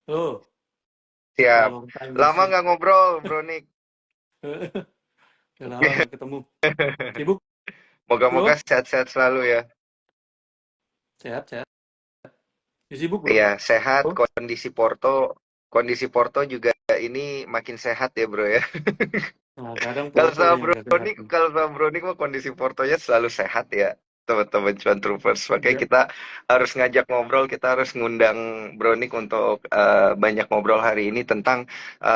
Oh, Siap. long time no Lama see. nggak ngobrol, Bro Nick. Udah lama nggak ketemu. Sibuk, Moga-moga bro? sehat-sehat selalu ya. Sehat, sehat. Sibuk, bro? Iya, sehat. Kondisi Porto juga ini makin sehat ya, Bro ya. Nah, kadang Kalau Porto sama nih yang Bro nggak sehat Nick, nih. kalau sama Bro Nick mah kondisi Portonya selalu sehat ya, teman-teman Cuan Troopers. Makanya Iya. kita harus ngajak ngobrol, kita harus ngundang Bro Nick untuk banyak ngobrol hari ini tentang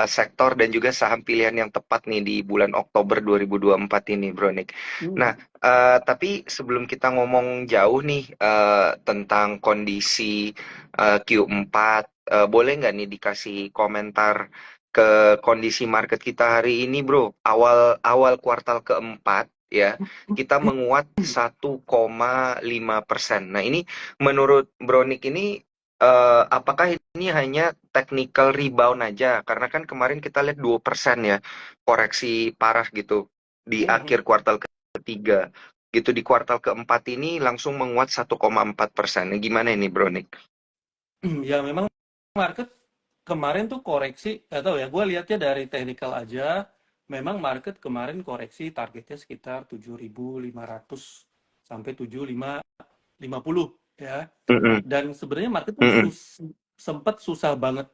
sektor dan juga saham pilihan yang tepat nih di bulan Oktober 2024 ini, Bro Nick. Nah, Hmm. tapi sebelum kita ngomong jauh nih tentang kondisi Q4, boleh nggak nih dikasih komentar ke kondisi market kita hari ini, Bro? Awal awal kuartal keempat ya, kita menguat 1,5%. Nah, ini menurut Bronik ini apakah ini hanya technical rebound aja? Karena kan kemarin kita lihat 2% ya, koreksi parah gitu di Hmm. akhir kuartal ketiga. Gitu di kuartal keempat ini langsung menguat 1,4%. Nah, gimana ini, Bronik? Ya, memang market kemarin tuh koreksi, nggak tahu ya, gue lihatnya dari technical aja, memang market kemarin koreksi targetnya sekitar 7.500 sampai 7.550 ya. Mm-mm, Dan sebenarnya market tuh mm-mm, sempat susah banget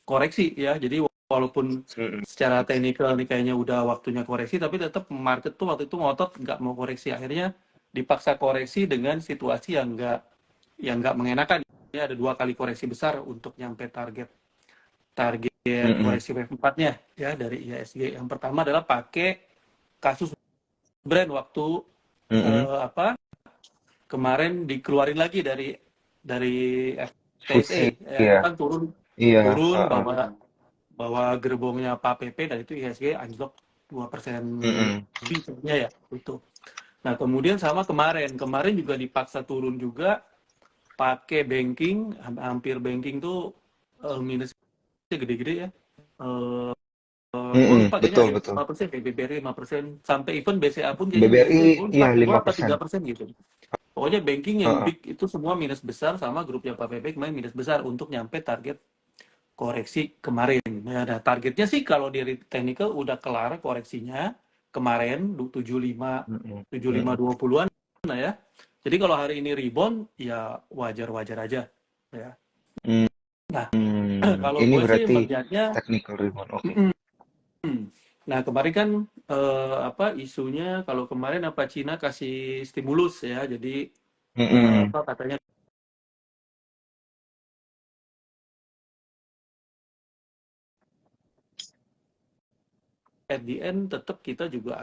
koreksi ya. Jadi walaupun mm-mm, secara teknikal nih kayaknya udah waktunya koreksi, tapi tetap market tuh waktu itu ngotot nggak mau koreksi. Akhirnya dipaksa koreksi dengan situasi yang nggak mengenakan. Ini ada 2 kali koreksi besar untuk nyampe target target mm-mm, koreksi wave 4-nya ya dari IHSG. Yang pertama adalah pakai kasus brand waktu mm-mm. apa kemarin dikeluarin lagi dari FTSE FTSE, ya, itu iya. kan turun Iya, turun heeh, bahwa bahwa gerbongnya Pak PP dan itu IHSG anjlok 2% mhm, lebih sebenarnya ya itu. Nah, kemudian sama kemarin juga dipaksa turun juga pakai banking, hampir banking tuh minusnya gede-gede ya. Eh, gue mhm, lupa kayaknya betul ada betul. 5%, kayak BBRI 5%, sampai even BCA pun kayaknya BBRI, minusnya gue lupa iya 2 lima apa persen. 3% gitu. Pokoknya banking yang Heeh, big itu semua minus besar sama grupnya Pak PP kemarin minus besar untuk nyampe target koreksi kemarin. Ya, nah, targetnya sih kalau dari technical udah kelar koreksinya kemarin 75 mhm, mhm. 7520-an nah ya. Jadi kalau hari ini rebound ya wajar-wajar aja ya. Nah, kalau Ini gue sih berarti melihatnya technical rebound, oke. nah kemarin kan apa isunya kalau kemarin apa Cina kasih stimulus ya. Jadi Mhm, apa katanya at the end tetap kita juga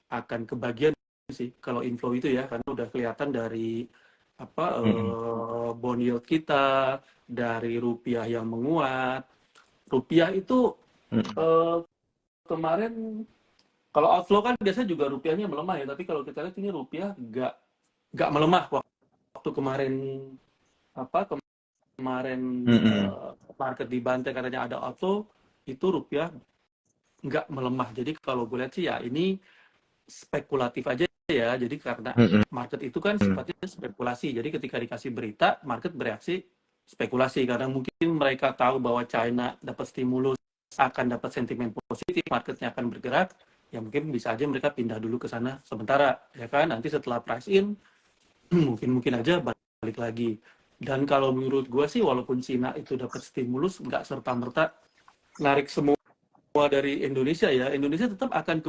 akan kebagian sih kalau inflow itu ya karena udah kelihatan dari apa mhm, bond yield kita dari rupiah yang menguat. Rupiah itu mhm, eh, kemarin kalau outflow kan biasanya juga rupiahnya melemah ya, tapi kalau kita lihat ini rupiah nggak melemah waktu kemarin apa kemarin mhm, market dibantai katanya ada outflow itu rupiah nggak melemah. Jadi kalau gue lihat sih ya ini spekulatif aja ya. Jadi karena mhm, market itu kan sifatnya spekulasi. Jadi ketika dikasih berita, market bereaksi spekulasi. Karena mungkin mereka tahu bahwa China dapat stimulus, akan dapat sentimen positif, marketnya akan bergerak. Ya mungkin bisa aja mereka pindah dulu ke sana sementara, ya kan? Nanti setelah price in, mungkin aja balik lagi. Dan kalau menurut gue sih, walaupun Cina itu dapat stimulus, nggak serta merta narik semua dari Indonesia ya. Indonesia tetap akan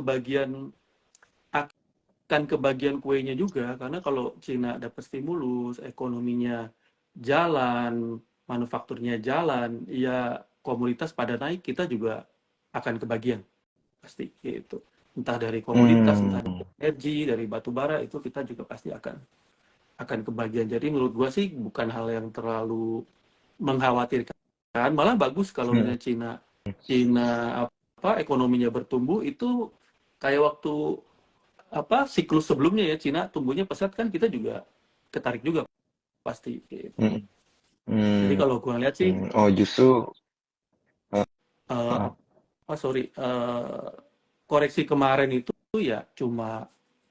kebagian kuenya juga karena kalau Cina dapat stimulus, ekonominya jalan, manufakturnya jalan, ya komoditas pada naik kita juga akan kebagian pasti gitu. Entah dari komoditas, entah dari mmm, energi, dari batu bara itu kita juga pasti akan kebagian. Jadi menurut gua sih bukan hal yang terlalu mengkhawatirkan. Malah bagus kalau mhm, misalnya Cina Cina apa ekonominya bertumbuh itu kayak waktu apa siklus sebelumnya ya Cina tumbuhnya pesat kan kita juga ketarik juga pasti gitu. mhm, Jadi kalau gua lihat sih oh justru heeh, sorry koreksi kemarin itu ya cuma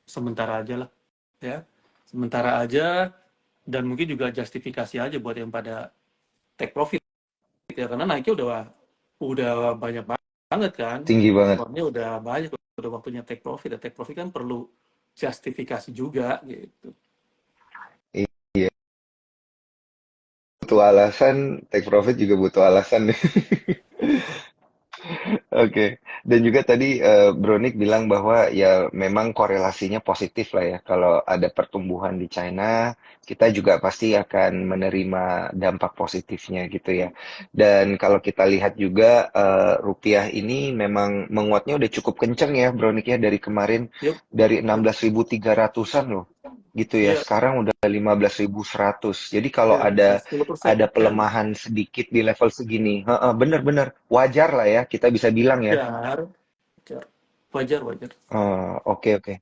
sementara aja lah ya sementara aja dan mungkin juga justifikasi aja buat yang pada take profit ya, karena naiknya udah banyak banget kan, tinggi banget. responnya udah banyak, udah waktunya take profit. Take profit kan perlu justifikasi juga gitu. Iya, butuh alasan, take profit juga butuh alasan nih. Oke, dan juga tadi Bronik bilang bahwa ya memang korelasinya positif lah ya. Kalau ada pertumbuhan di China, kita juga pasti akan menerima dampak positifnya gitu ya. Dan kalau kita lihat juga rupiah ini memang menguatnya udah cukup kenceng ya Bronik ya dari kemarin Yuk, dari yuk, 16.300-an loh gitu ya. iya, Sekarang udah 15.100. Jadi kalau iya, bisa ada 10%. ada pelemahan sedikit di level segini. Heeh, bener-bener wajar lah ya, kita bisa bilang ya. Wajar, wajar, wajar, wajar. Oke oke.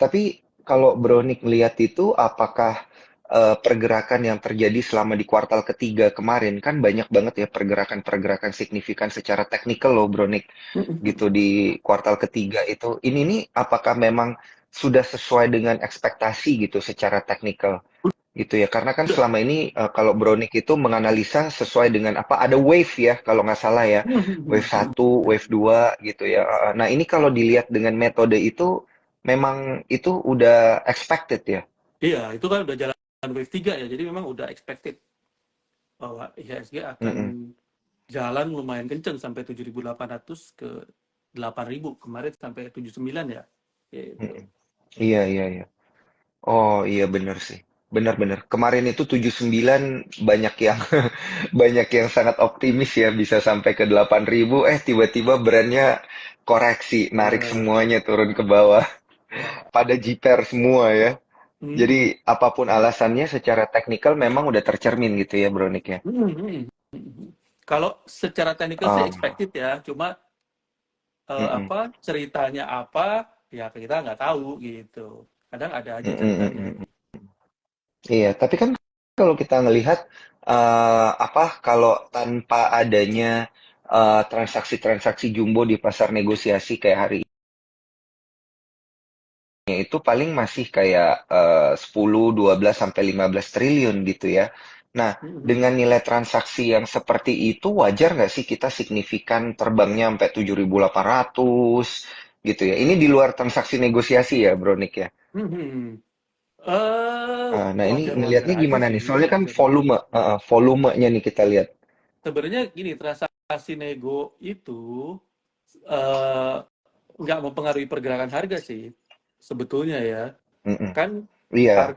Tapi kalau Bronik lihat itu, apakah pergerakan yang terjadi selama di kuartal ketiga kemarin kan banyak banget ya pergerakan-pergerakan signifikan secara teknikal loh Bronik gitu di kuartal ketiga itu. Ini nih apakah memang sudah sesuai dengan ekspektasi gitu secara teknikal? Gitu ya, karena kan Udah. selama ini kalau Brownick itu menganalisa sesuai dengan apa, ada wave ya kalau nggak salah ya, wave satu, wave 2 gitu ya. Nah ini kalau dilihat dengan metode itu, memang itu udah expected ya. Iya, itu kan udah jalan wave 3 ya, jadi memang udah expected bahwa IHSG akan Mm-mm, jalan lumayan kenceng sampai 7.800 ke 8.000, kemarin sampai 79 ya. Gitu. mm-mm. Iya, iya, iya. Oh iya bener sih, benar-benar. Kemarin itu 79 banyak yang banyak yang sangat optimis ya bisa sampai ke 8.000. Tiba-tiba brandnya koreksi, narik Eh, semuanya turun ke bawah. ya. Pada jiper semua ya. Hmm, Jadi apapun alasannya secara teknikal memang udah tercermin gitu ya Bronik ya. hmm, hmm, hmm. Kalau secara teknikal sih Oh, expected ya, cuma mm-mm, apa ceritanya apa ya kita nggak tahu gitu. Kadang ada aja mm-mm, ceritanya. mm-mm. Iya, tapi kan kalau kita ngelihat apa kalau tanpa adanya transaksi-transaksi jumbo di pasar negosiasi kayak hari ini itu paling masih kayak 10, 12 sampai 15 triliun gitu ya. Nah, Hmm. dengan nilai transaksi yang seperti itu wajar nggak sih kita signifikan terbangnya sampai 7.800 gitu ya. Ini di luar transaksi negosiasi ya, Bronik ya. Hmm. Hmm. Nah, ini Wajar-wajar ngelihatnya aja gimana nih? sih, Soalnya kan wajar-wajar. volumenya nih kita lihat. Sebenarnya gini, transaksi nego itu eh, nggak mempengaruhi pergerakan harga sih, sebetulnya ya. Mm-mm. Kan Iya,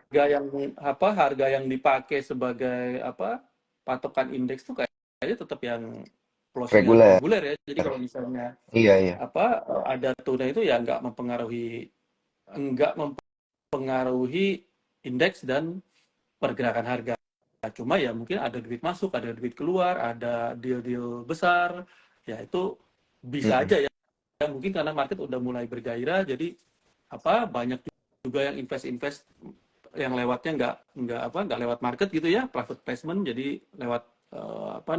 harga yang dipakai sebagai patokan indeks tuh kayaknya tetap yang closing yang reguler. reguler ya. Jadi kalau misalnya Iya, iya. ada tuna itu ya nggak mempengaruhi indeks dan pergerakan harga. Cuma ya mungkin ada duit masuk, ada duit keluar, ada deal-deal besar, ya itu bisa Mm-mm. aja ya. Mungkin karena market udah mulai bergairah, jadi banyak juga yang invest yang lewatnya nggak lewat market gitu ya, private placement, jadi lewat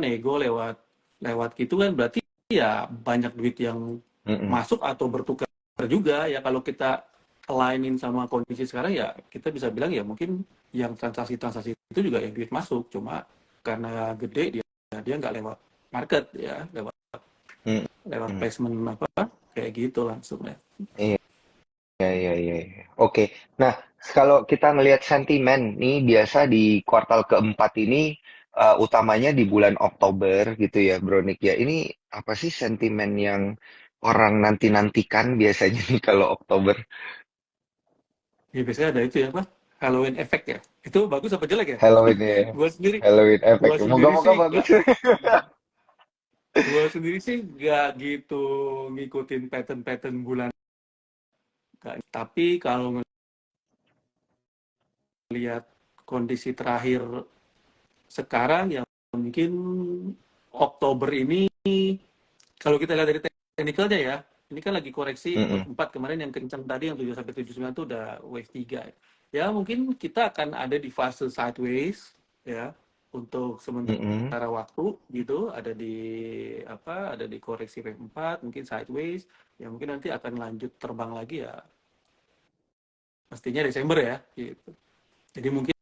nego, lewat gitu kan, berarti ya banyak duit yang Mm-mm. masuk atau bertukar juga ya. Kalau kita alignin sama kondisi sekarang ya kita bisa bilang ya mungkin yang transaksi-transaksi itu juga yang duit masuk, cuma karena gede dia nggak lewat market ya, lewat lewat Mm-mm. placement kayak gitu langsung ya. Iya, iya, iya, iya, iya. Oke. Nah, kalau kita ngelihat sentimen nih biasa di kuartal keempat ini utamanya di bulan Oktober gitu ya, Bronik ya. Ini apa sih sentimen yang orang nanti-nantikan biasanya nih kalau Oktober? Ya biasanya ada itu ya Halloween effect ya, itu bagus apa jelek ya? Halloween ya. gua sendiri Halloween gua effect. sendiri Moga-moga sih bagus. gua sendiri sih nggak gitu ngikutin pattern-pattern bulan. Tapi kalau ngelihat kondisi terakhir sekarang ya mungkin Oktober ini, kalau kita lihat dari teknikalnya ya, ini kan lagi koreksi Mm-mm. 4 kemarin yang kencang tadi yang 7 sampai 79 itu udah wave 3. Ya mungkin kita akan ada di fase sideways ya untuk Mm-mm. sementara waktu gitu, ada di koreksi wave 4 mungkin sideways, ya mungkin nanti akan lanjut terbang lagi ya pastinya Desember ya gitu. Jadi mungkin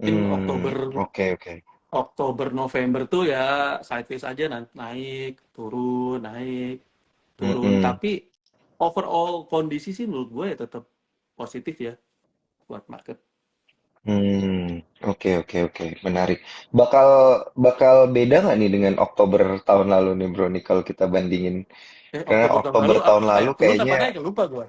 Hmm, Oktober oke oke. Oktober November tuh ya sideways aja, naik turun naik turun, Mm-mm. tapi overall kondisi sih menurut gue ya tetap positif ya buat market. Oke oke oke, menarik. Bakal bakal beda nggak nih dengan Oktober tahun lalu nih Bro nih kalau kita bandingin? Karena Oktober tahun Oktober lalu tahun apa ya, lalu turun apa kayaknya naik ya, lupa gue.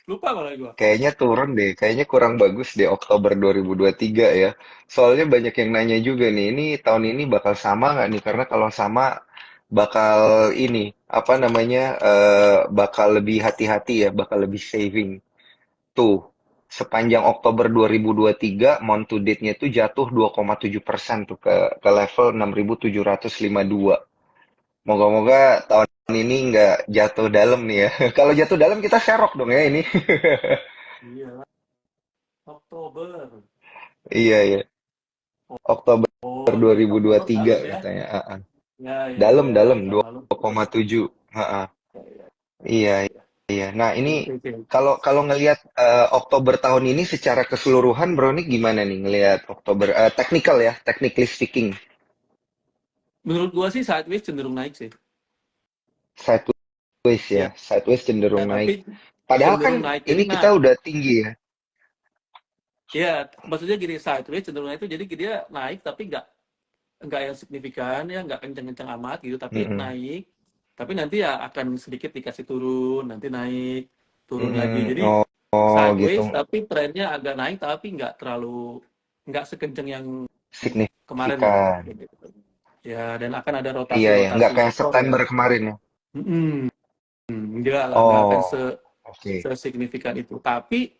Lupa malah gue. kayaknya turun deh, kayaknya kurang bagus deh Oktober 2023 ya. Soalnya banyak yang nanya juga nih, ini tahun ini bakal sama nggak nih? Karena kalau sama bakal ini apa namanya bakal lebih hati-hati ya, bakal lebih saving. Tuh, sepanjang Oktober 2023, month to date-nya tuh jatuh 2,7% tuh ke level 6.752. Moga-moga tahun ini nggak jatuh dalam nih ya. Kalau jatuh dalam kita serok dong ya ini. Iya, Oktober. Iya, iya. Oktober Oh iya, Oktober 2023 dalam ya. katanya. Ya ya Dalam, ya, dalam tahun lalu Oktober. 2,7. Ha-ha. Ya, ya, Iya, ya. iya. Nah, ini Oke, oke. kalau kalau ngelihat Oktober tahun ini secara keseluruhan, Bro, ini gimana nih ngelihat Oktober technical ya, technically speaking. Menurut gua sih sideways cenderung naik sih. Sideways ya, Ya, sideways ya cenderung naik. tapi Padahal kan cenderung naik. ini Jadi kita naik. udah tinggi ya. Ya, maksudnya gini, sideways cenderung naik itu jadi dia naik tapi nggak yang signifikan ya, nggak kenceng-kenceng amat gitu, tapi Mm-mm. naik. Tapi nanti ya akan sedikit dikasih turun, nanti naik, turun lagi. Mm-mm. Jadi Oh, oh gitu. sideways tapi trennya agak naik tapi nggak sekenceng yang kemarin lah. Signifikan. Gitu. Ya, dan akan ada Iya ya, nggak rotasi-rotasi kayak sektor ya. September kemarin ya. Mm-mm. Enggak lah, nggak akan Oh, oke. sesignifikan itu. Tapi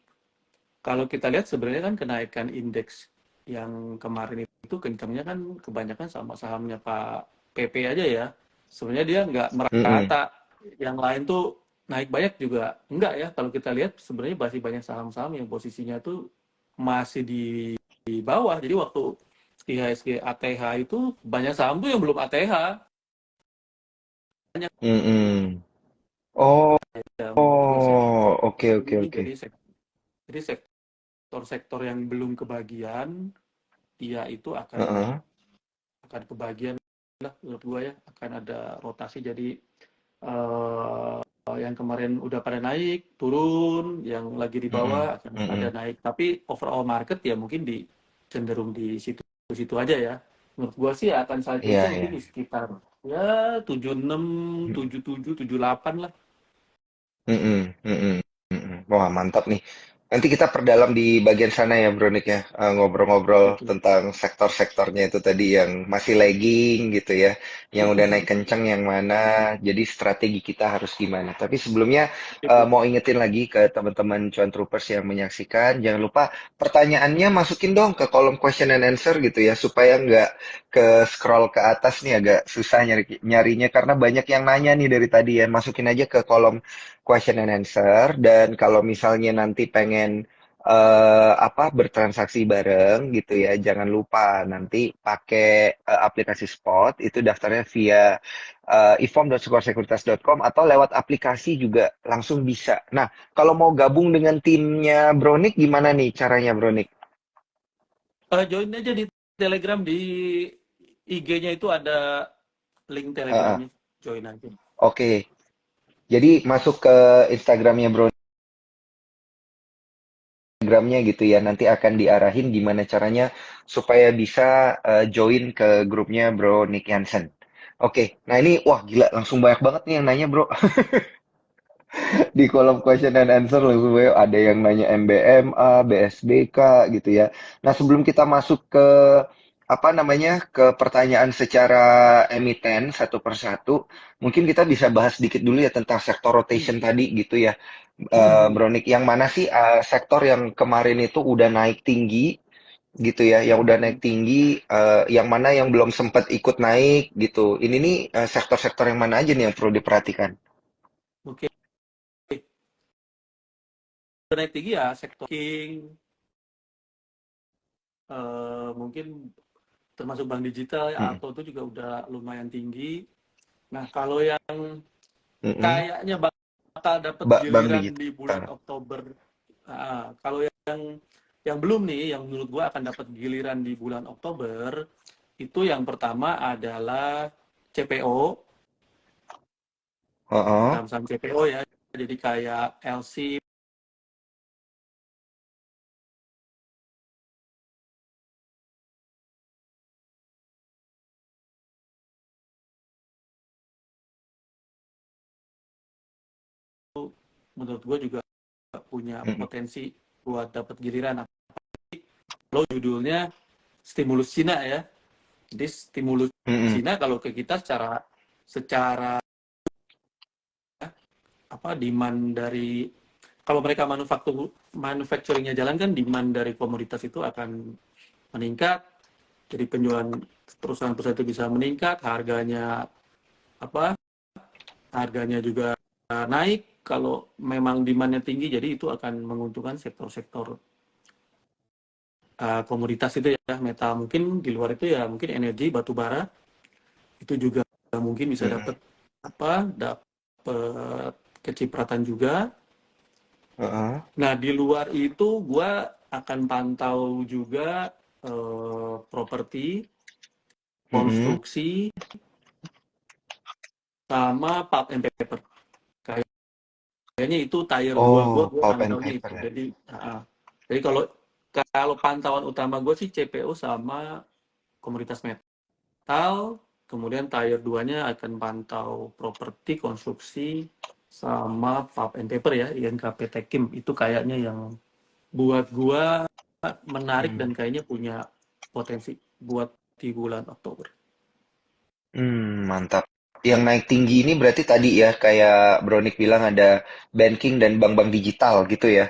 kalau kita lihat sebenarnya kan kenaikan indeks yang kemarin itu kencangnya kan kebanyakan sama sahamnya Pak PP aja ya. Sebenarnya dia nggak Mm-mm. merata. Yang lain tuh naik banyak juga. Enggak ya, kalau kita lihat sebenarnya masih banyak saham-saham yang posisinya tuh masih di bawah. Jadi waktu IHSG ATH itu banyak saham tuh yang belum ATH. Banyak Mm-mm. Oh, ya, menurut gue sih oh, oke oke ini oke. jadi sektor-sektor yang belum kebagian, dia itu Heeh. akan kebagian lah menurut gua ya, akan ada rotasi. Jadi eh, yang kemarin udah pada naik turun, yang lagi di Mm-mm. bawah akan ada Mm-mm. naik, tapi overall market ya mungkin cenderung di situ aja ya. Menurut gua sih akan Iya sideways-nya iya. mungkin di sekitar ya 76, 77, 78 lah. Mm-mm. Mm-mm. Mm-mm. Wah, mantap nih. Nanti kita perdalam di bagian sana ya, Bro Nick ya. Ngobrol-ngobrol Oke. tentang sektor-sektornya itu tadi yang masih lagging gitu ya. Yang udah naik kenceng yang mana. Jadi strategi kita harus gimana. Tapi sebelumnya mau ingetin lagi ke teman-teman Cuan Troopers yang menyaksikan. Jangan lupa pertanyaannya masukin dong ke kolom question and answer gitu ya. Supaya nggak ke scroll ke atas nih agak susah nyarinya. Karena banyak yang nanya nih dari tadi ya. Masukin aja ke kolom question and answer. Dan kalau misalnya nanti pengen apa bertransaksi bareng gitu ya, jangan lupa nanti pakai aplikasi Spot, itu daftarnya via ifom.sukorsecuritas.com atau lewat aplikasi juga langsung bisa. Nah, kalau mau gabung dengan timnya Bronik gimana nih caranya Bronik? Join aja di Telegram, di IG-nya itu ada link Heeh, Telegramnya, join aja. oke, jadi masuk ke Instagramnya Bronik Instagramnya gitu ya, nanti akan diarahin gimana caranya supaya bisa join ke grupnya Bro Nick Hansen. Oke, nah ini wah gila langsung banyak banget nih yang nanya bro di kolom question and answer langsung banyak ada yang nanya MBMA, BSBK gitu ya. Nah sebelum kita masuk ke apa namanya ke pertanyaan secara emiten satu persatu, mungkin kita bisa bahas sedikit dulu ya tentang sektor rotation tadi gitu ya. Bronik, yang mana sih sektor yang kemarin itu udah naik tinggi gitu ya, yang udah naik tinggi, yang mana yang belum sempat ikut naik gitu. Ini nih sektor-sektor yang mana aja nih yang perlu diperhatikan? Oke, naik tinggi ya sektor king, mungkin termasuk bank digital ya, Mm-mm. atau itu juga udah lumayan tinggi. Nah, kalau yang Mm-mm. kayaknya bakal dapat Bank giliran di bulan digital. Oktober. Kalau yang belum nih, yang menurut gua akan dapat giliran di bulan Oktober, Itu yang pertama adalah CPO, Heeh. saham-saham CPO ya. Jadi kayak LC, menurut gue juga punya Mm-mm. potensi buat dapat giliran. Kalau judulnya stimulus Cina ya. Jadi stimulus Mm-mm. Cina kalau ke kita secara apa demand dari kalau mereka manufacturingnya jalan kan demand dari komoditas itu akan meningkat, jadi penjualan perusahaan-perusahaan itu bisa meningkat, apa harganya juga naik kalau memang demandnya tinggi, jadi itu akan menguntungkan sektor-sektor komoditas itu ya, metal. Mungkin di luar itu ya mungkin energi, batu bara itu juga mungkin bisa Mm-mm. dapat kecipratan juga. Heeh. Nah, di luar itu gua akan pantau juga properti, Mm-mm. konstruksi, sama pulp and paper. Kayaknya itu tier 2 gua Oh, pulp and pantaunya paper itu. ya. Jadi kalau kalau pantauan utama gue sih CPO sama komoditas metal, kemudian tier 2-nya akan pantau properti, konstruksi, sama pulp and paper ya, INKP Tekim. Itu kayaknya yang buat gua menarik Hmm. dan kayaknya punya potensi buat di bulan Oktober. Mantap. Yang naik tinggi ini berarti tadi ya, kayak Bronik bilang ada banking dan bank-bank digital gitu ya.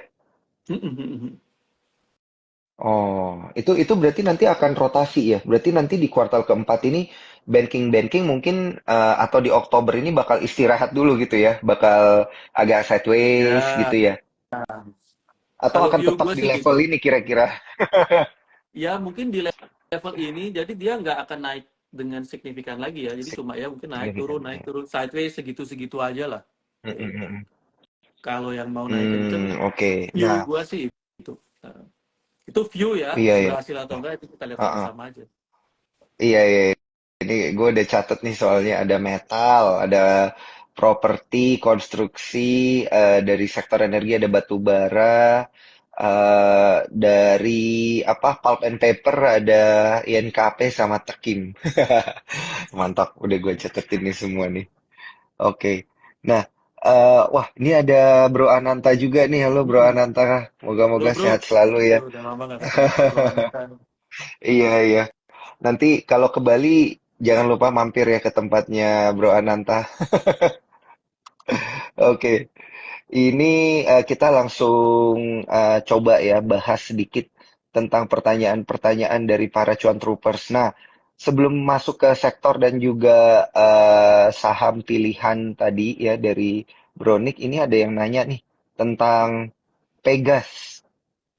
Oh, itu berarti nanti akan rotasi ya. Berarti nanti di kuartal keempat ini banking mungkin atau di Oktober ini bakal istirahat dulu gitu ya, bakal agak sideways Ya, gitu ya. Atau kalau akan view tetap gue di sih level gitu. ini kira-kira. Ya mungkin di level ini, jadi dia nggak akan naik dengan signifikan lagi ya. Jadi cuma ya mungkin Signifikan. naik turun, sideways segitu-segitu aja lah. Mm. Kalau yang mau naik kenceng, Oke. view Nah, gue sih itu. Nah, itu view ya, iya ya. berhasil atau enggak itu kita lihat sama-sama aja. Iya, iya. Ini gue udah catet nih soalnya ada metal, ada properti, konstruksi, dari sektor energi ada batu bara, dari apa pulp and paper ada INKP sama Tekim. Mantap, udah gue catetin nih semua nih. Oke. Nah, wah ini ada Bro Ananta juga nih. Halo Bro Mm-mm. Ananta, moga-moga Bro, sehat selalu ya. udah lama nggak ketemu Bro Ananta. Iya, iya. Nanti kalau ke Bali jangan lupa mampir ya ke tempatnya Bro Ananta. Oke, ini kita langsung coba ya bahas sedikit tentang pertanyaan-pertanyaan dari para cuan troopers. Nah, sebelum masuk ke sektor dan juga saham pilihan tadi ya dari Bronik, ini ada yang nanya nih tentang Pegas.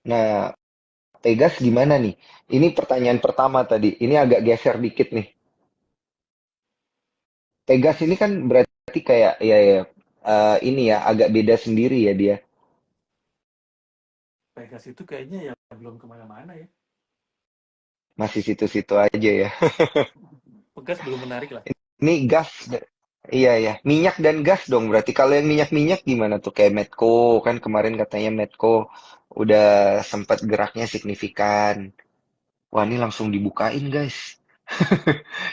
Nah, Pegas gimana nih? Ini pertanyaan pertama tadi. Ini agak geser dikit nih. Pegas ini kan berarti kayak ya ya ini ya agak beda sendiri ya dia. Pegas itu kayaknya ya belum kemana-mana ya. Masih situ-situ aja ya. Pegas belum menarik lah. Ini gas. Iya ya, minyak dan gas dong berarti. Kalau yang minyak-minyak gimana tuh? Kayak Medco kan kemarin katanya Medco udah sempat geraknya signifikan. Wah, ini langsung dibukain guys.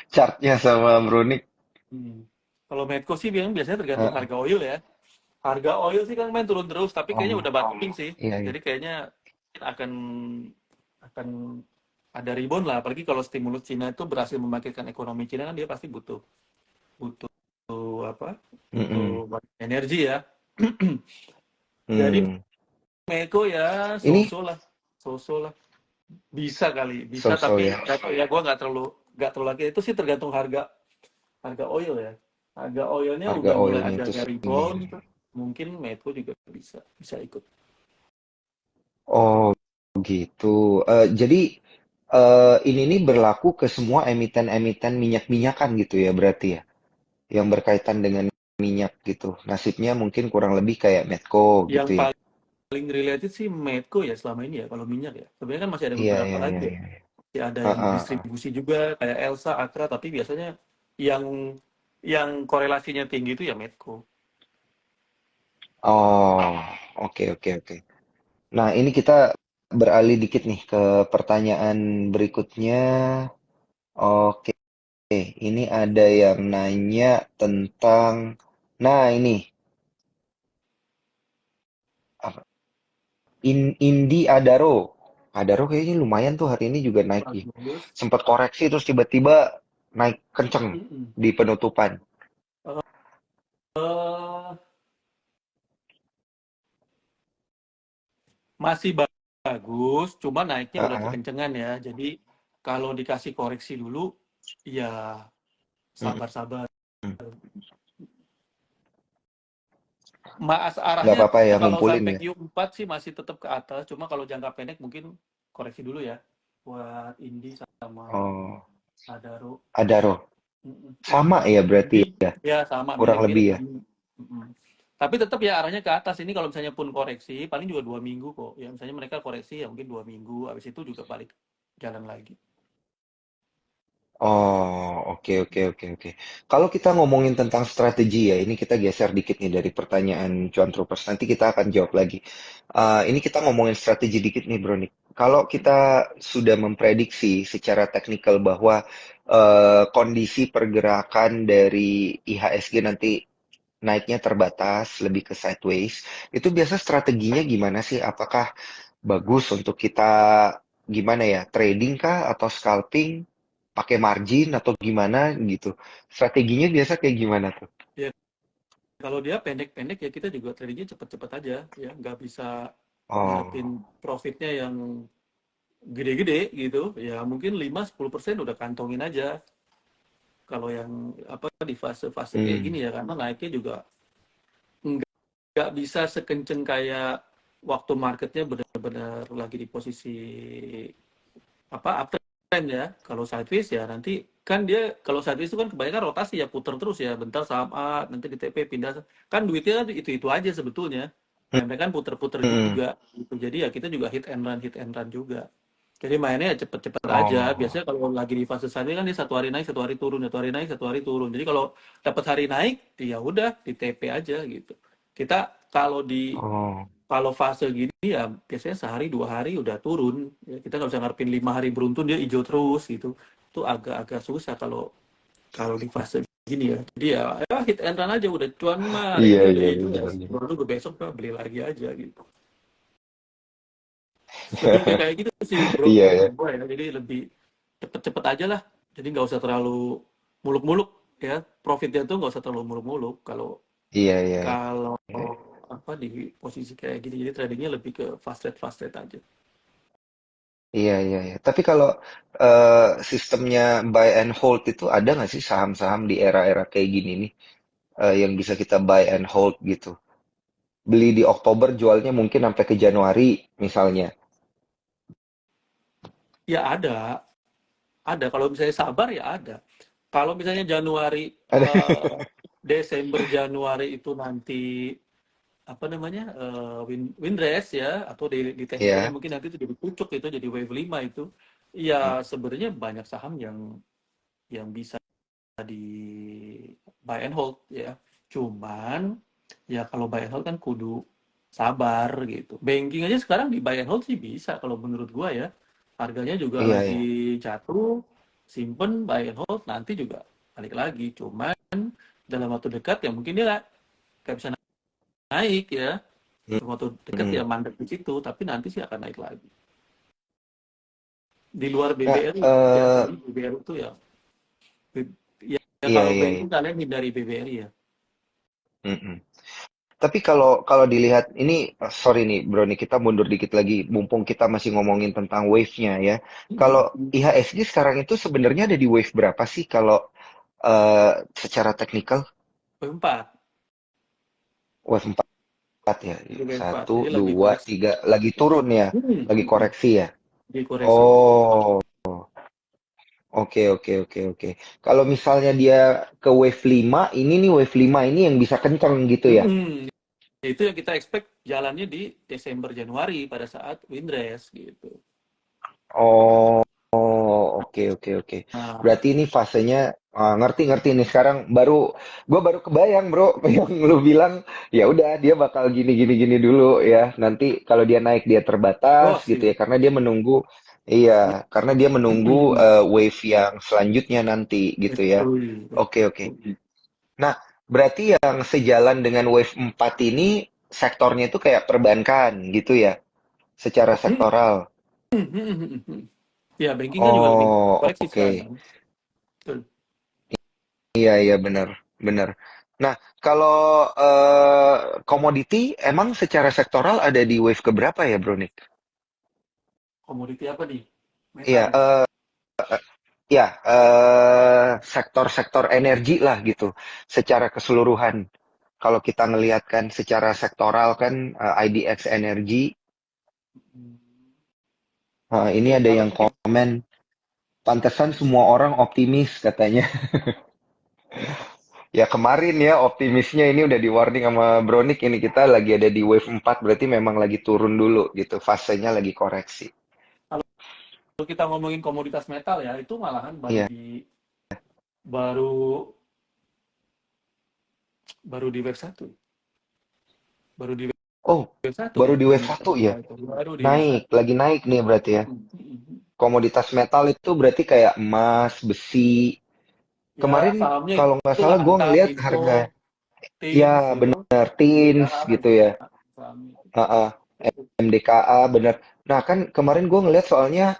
Chartnya sama Bronik. Hmm. Kalau Medco sih biasanya tergantung Heeh. harga oil ya. Harga oil sih kan main turun terus, tapi kayaknya Oh, udah bottoming sih. iya iya. Jadi kayaknya akan akan ada rebound lah. Apalagi kalau stimulus Cina itu berhasil membangkitkan ekonomi Cina kan dia pasti butuh butuh apa? Mm-mm. Butuh energi ya. Jadi Hmm. Medco ya Ini so-so lah. Bisa kali, bisa so-so tapi ya. nggak tahu ya. Gue nggak terlalu lagi. Itu sih tergantung harga harga oil ya. Harga oilnya Harga udah mulai oilnya itu ada ini. rebound, mungkin Medco juga bisa bisa ikut. Oh, gitu. Jadi ini nih berlaku ke semua emiten-emiten minyak-minyakan gitu ya berarti ya, yang berkaitan dengan minyak gitu. Nasibnya mungkin kurang lebih kayak Medco Yang gitu ya. paling related sih Medco ya selama ini ya kalau minyak ya. Sebenarnya kan masih ada Iya, beberapa iya, iya, lagi ya. iya. ada Ah, yang ah, ah. distribusi juga kayak Elsa, Akra, tapi biasanya yang korelasinya tinggi itu ya Medco. Oh, oke oke oke. Nah, ini kita beralih dikit nih ke pertanyaan berikutnya. Oke, ini ada yang nanya tentang, nah ini apa? Indi Adaro. Adaro kayaknya lumayan tuh hari ini juga naik nih. Bagus. Sempat koreksi terus tiba-tiba naik kenceng Mm-mm. di penutupan. Eh, masih bagus, cuma naiknya Ah, udah ah. kekencengan ya. Jadi kalau dikasih koreksi dulu, ya Mm-mm. sabar-sabar. Mas Nggak arahnya apa-apa ya, kalau ngumpulin sampai ya. Q4 sih masih tetap ke atas, cuma kalau jangka pendek mungkin koreksi dulu ya buat Indi sama Oh, Adaro. Adaro. Mm-mm. Sama ya berarti Indi ya, ya sama kurang mirip-mirip. lebih ya. Mm-mm. Tapi tetap ya arahnya ke atas ini kalau misalnya pun koreksi paling juga 2 minggu kok. Ya misalnya mereka koreksi ya mungkin 2 minggu, habis itu juga balik jalan lagi. Oh, oke oke oke oke. Kalau kita ngomongin tentang strategi ya, ini kita geser dikit nih dari pertanyaan Cuan Troopers. Nanti kita akan jawab lagi. Ini kita ngomongin strategi dikit nih, Bro Nick. Kalau kita sudah memprediksi secara teknikal bahwa kondisi pergerakan dari IHSG nanti naiknya terbatas, lebih ke sideways, itu biasa strateginya gimana sih? Apakah bagus untuk kita gimana ya, trading kah atau scalping, pakai margin atau gimana gitu? Strateginya biasa kayak gimana tuh? Ya kalau dia pendek-pendek ya kita juga tradingnya cepet-cepet aja ya, nggak bisa ngarepin Oh, profitnya yang gede-gede gitu. Ya mungkin 5-10% udah kantongin aja kalau yang apa di fase-fase kayak hmm, gini ya karena naiknya juga nggak bisa sekenceng kayak waktu marketnya benar-benar lagi di posisi apa uptrend ya. Kalau sideways ya nanti kan dia kalau sideways itu kan kebanyakan rotasi ya puter terus ya bentar saham A nanti di TP pindah kan duitnya kan itu aja sebetulnya mereka kan puter-puter hmm, juga gitu jadi ya kita juga hit and run juga jadi mainnya ya cepet-cepet aja oh, biasanya kalau lagi di fase sideways kan dia satu hari naik satu hari turun satu hari naik satu hari turun jadi kalau dapat hari naik ya udah di TP aja gitu kita oh, kalau fase gini ya biasanya sehari 2 hari udah turun. Ya, kita nggak bisa ngarepin 5 hari beruntun dia hijau terus gitu. Itu agak-agak susah kalau kalau di fase gini ya. Jadi ya hit and run aja udah cuan mah hari iya ini udah iya hijau ya. benar. Baru gue besok mah beli lagi aja gitu. Lebih ke kayak gitu sih bro Iya kalau ya, gue ya. Jadi lebih cepet-cepet aja lah. Jadi nggak usah terlalu muluk-muluk ya. Profitnya tuh nggak usah terlalu muluk-muluk. Kalau iya iya. kalau apa di posisi kayak gini jadi tradingnya lebih ke fast trade aja. Iya, iya, iya. Tapi kalau sistemnya buy and hold itu ada nggak sih saham-saham di era-era kayak gini nih yang bisa kita buy and hold gitu? Beli di Oktober, jualnya mungkin sampai ke Januari misalnya. Ya ada. Kalau misalnya sabar ya ada. Kalau misalnya Januari, Ada. Desember, Januari itu nanti apa namanya windrest ya atau di temponya Ya. mungkin nanti itu jadi pucuk itu jadi wave 5 itu ya sebenarnya banyak saham yang bisa di buy and hold ya cuman ya kalau buy and hold kan kudu sabar gitu banking aja sekarang di buy and hold sih bisa kalau menurut gua ya harganya juga Iya, lagi iya. jatuh simpen buy and hold nanti juga balik lagi cuman dalam waktu dekat ya mungkin dia nggak bisa naik ya dalam waktu dekat Mm. ya mandek di situ tapi nanti sih akan naik lagi di luar Nah, BBRI ya jadi BBRI itu ya ya iya, kalau iya, iya. banking kalian hindari BBRI ya. Mm-mm. Tapi kalau kalau dilihat ini, sorry nih Bro, nih kita mundur dikit lagi, mumpung kita masih ngomongin tentang wave-nya ya. Kalau IHSG sekarang itu sebenarnya ada di wave berapa sih kalau secara teknikal? B4 Wave 4 ya. di B4 Satu, jadi lagi dua, koreksi tiga, lagi turun ya, lagi koreksi ya. di koreksi Oh, oke oke oke oke. Kalau misalnya dia ke wave 5, ini nih wave 5 ini yang bisa kenceng gitu ya. mm-mm. Itu yang kita expect jalannya di Desember Januari pada saat windrest gitu Oh. Oh, oke oke oke. Nah, Berarti ini fasenya ngerti-ngerti nih sekarang gua baru kebayang, Bro, yang lu bilang ya udah dia bakal gini gini gini dulu ya. Nanti kalau dia naik dia terbatas oh gitu sih. ya karena dia menunggu iya, karena dia menunggu wave yang selanjutnya nanti gitu ya. Betul, Oke oke. betul. Nah, berarti yang sejalan dengan wave 4 ini sektornya itu kayak perbankan gitu ya, secara sektoral. Ya, bankingnya juga lagi Oh, koreksi oke. sekarang. Betul. Iya, iya benar, benar. Nah, kalau komoditi emang secara sektoral ada di wave keberapa ya, Bro Nick? Komoditi apa nih? Iya, Metal ya? ya sektor-sektor energi lah gitu, secara keseluruhan. Kalau kita ngelihat kan secara sektoral kan IDX Energy, Hmm. ini Oke, ada kalau yang komen, pantesan semua orang optimis katanya. Ya kemarin ya optimisnya ini udah di warning sama Bronik ini kita lagi ada di wave 4 berarti memang lagi turun dulu gitu, fasenya lagi koreksi. kalau kita ngomongin komoditas metal ya, itu malahan Iya. baru baru di wave satu. Baru di Oh, wave satu baru ya di wave komoditas 1 ya. metal itu. Baru di wave Naik, satu. lagi naik nih berarti ya. Mm-mm. Komoditas metal itu berarti kayak emas, besi. Ya, Kemarin sahamnya kalau nggak itulah salah gue Antam, ngelihat Inco, harga ya Tins gitu. bener tins MDKA gitu juga ya. sahamnya. Heeh. MDKA bener. Nah kan kemarin gue ngeliat soalnya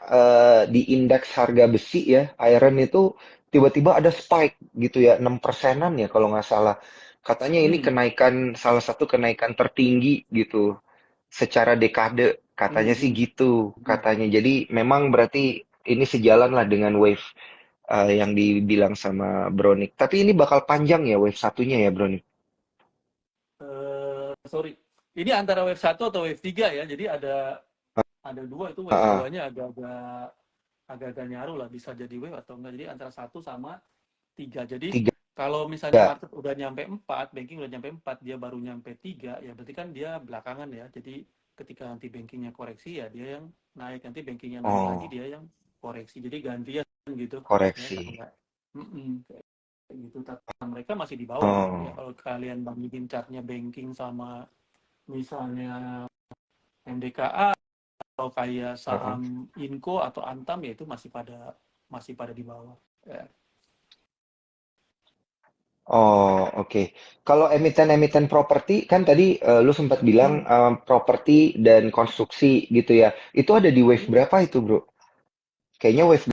di indeks harga besi ya, iron itu tiba-tiba ada spike gitu ya, 6%-an ya kalau nggak salah. Katanya ini Hmm. salah satu kenaikan tertinggi gitu secara dekade, katanya sih Hmm. gitu Hmm. katanya. Jadi memang berarti ini sejalan lah dengan wave yang dibilang sama Bronik. Tapi ini bakal panjang ya wave satunya ya Bronik. Sorry. Ini antara wave satu atau wave 3 ya. Jadi ada dua, itu wave Heeh. 2-nya agak-agak nyaru lah, bisa jadi wave atau enggak. Jadi antara satu sama 3. Jadi Tiga. kalau misalnya market udah nyampe 4, banking udah nyampe 4, dia baru nyampe 3, ya berarti kan dia belakangan ya. Jadi ketika nanti bankingnya koreksi ya dia yang naik, nanti bankingnya naik lagi Oh, dia yang koreksi. Jadi gantian gitu ya koreksi. kayak kayak gitu. Tapi mereka masih di bawah ya, Oh. kalau kalian bandingin chartnya banking sama misalnya MDKA atau kayak Heeh. saham Inco atau Antam, ya itu masih pada di bawah ya. Oh, oke. Kalau emiten-emiten properti kan tadi lu sempat bilang Hmm. properti dan konstruksi gitu ya. Itu ada di wave Hmm. berapa itu, Bro? Kayaknya wave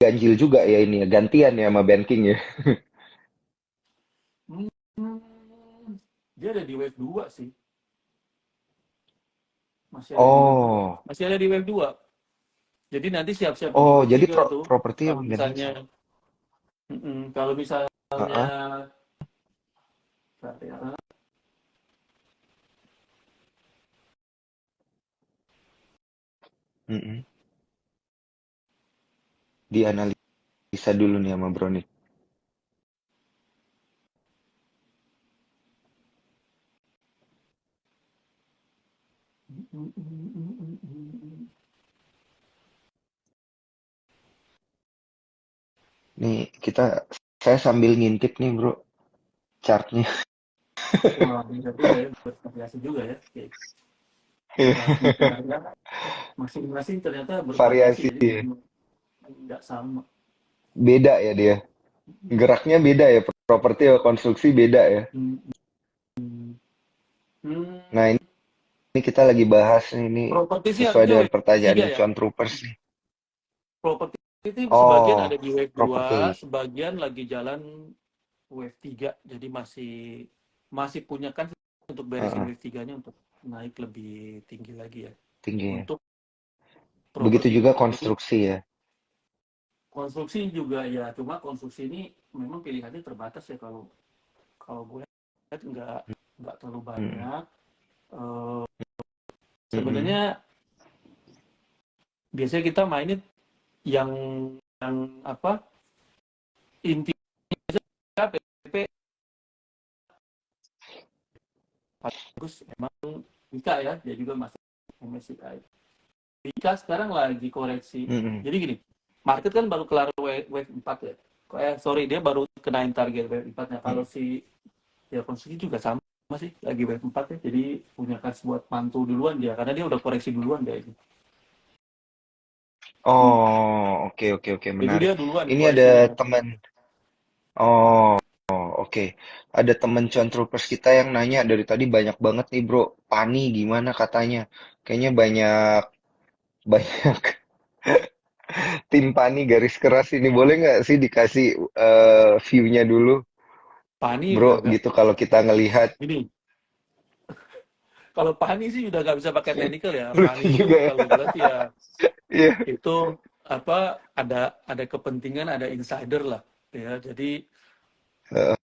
ganjil juga ya ini ya, gantian ya sama banking ya. Hmm, dia ada di wave 2 sih. Masih ada di wave 2. Oh. Masih ada di wave 2. Jadi nanti siap-siap di Oh, wave jadi 3 tuh. properti Kalau yang ganjil. misalnya kalau misalnya Heeh. Mm-mm. Dianalisa dulu nih sama Bro nih. Nih saya sambil ngintip nih Bro chartnya. wah, bisa juga ya, bervariasi juga ya. Oke. Berarti ternyata masing-masing ternyata bervariasi, Variasi jadi ya. nggak sama. Beda ya dia. Geraknya beda ya, properti atau konstruksi beda ya. Hmm, hmm, Nah, ini kita lagi bahas ini properti sih sesuai harusnya dengan wave 3 pertanyaannya ya. Cuan Troopers nih. Properti itu sebagian ada Oh, di wave 2, properti. sebagian lagi jalan wave 3. Jadi masih masih punya kan untuk beresin Heeh, wave 3-nya untuk naik lebih tinggi lagi ya. tinggi ya. Untuk Begitu properti. juga Jadi konstruksi ya. konstruksi juga ya, cuma konstruksi ini memang pilihannya terbatas ya, kalau kalau gue lihat nggak terlalu Mm-mm, banyak. Eh, mm-mm, Sebenarnya biasanya kita mainin yang yang apa, inti PP bagus emang Ika ya, dia juga masuk MSCI. Ika sekarang lagi koreksi. mm-mm, Jadi gini, market kan baru kelar wave 4 ya. Sorry, dia baru kenain target wave 4-nya. Kalau Mm. si ya konstruksi juga sama sih, lagi wave 4 ya. Jadi punya kas buat mantu duluan dia, karena dia udah koreksi duluan dia ini. Oh, oke oke oke, Jadi menarik. dia duluan Ini ada koreksinya. teman. Oh, oke. Ada teman Cuan Troopers kita yang nanya dari tadi banyak banget nih, Bro. Pani gimana katanya? Kayaknya banyak banyak tim Pani garis keras ini. Boleh nggak sih dikasih view-nya dulu, Pani Bro? udah gak Gitu kalau kita ngelihat. ini. Kalau Pani sih udah gak bisa pakai technical ya. Pani Lucu itu juga ya. kalau gue lihat ya Iya. itu apa, ada kepentingan, ada insider lah ya. Jadi Heeh,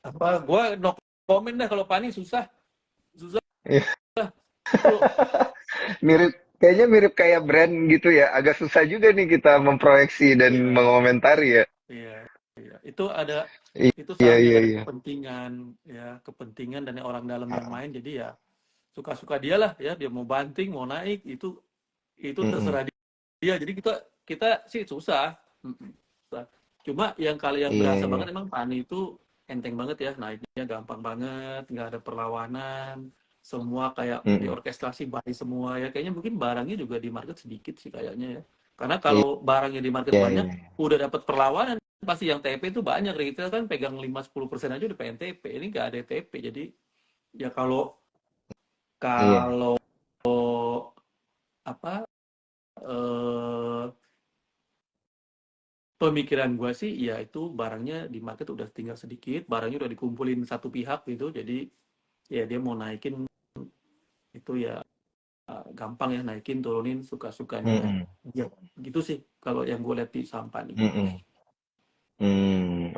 apa, gue no comment dah kalau Pani susah susah iya. tuh. Mirip, kayaknya mirip kayak brand gitu ya. Agak susah juga nih kita memproyeksi dan Iya, mengomentari ya. iya, iya. Itu Iya, soalnya iya, ada iya. kepentingan ya, kepentingan dan orang dalam yang main. Jadi ya suka-suka dia lah ya, dia mau banting mau naik itu Mm-mm. terserah dia. Jadi kita kita sih susah. Susah. Cuma yang kali yang Iya, berasa iya. banget emang Pani itu enteng banget ya, naiknya gampang banget, nggak ada perlawanan, semua kayak Mm-mm. diorkestrasi baik semua ya. Kayaknya mungkin barangnya juga di market sedikit sih kayaknya ya, karena Iya, kalau barangnya di market iya, banyak iya. udah dapat perlawanan, pasti yang TP itu banyak. Retail kan pegang 5-10% aja udah pengen TP, ini nggak ada TP. Jadi ya kalau Iya. kalau apa eh, pemikiran gue sih ya itu barangnya di market udah tinggal sedikit, barangnya udah dikumpulin satu pihak gitu. Jadi ya dia mau naikin itu ya gampang ya, naikin turunin suka-sukanya Mm-mm. dia gitu sih kalau yang gue lihat di saham Pani. Mm-mm.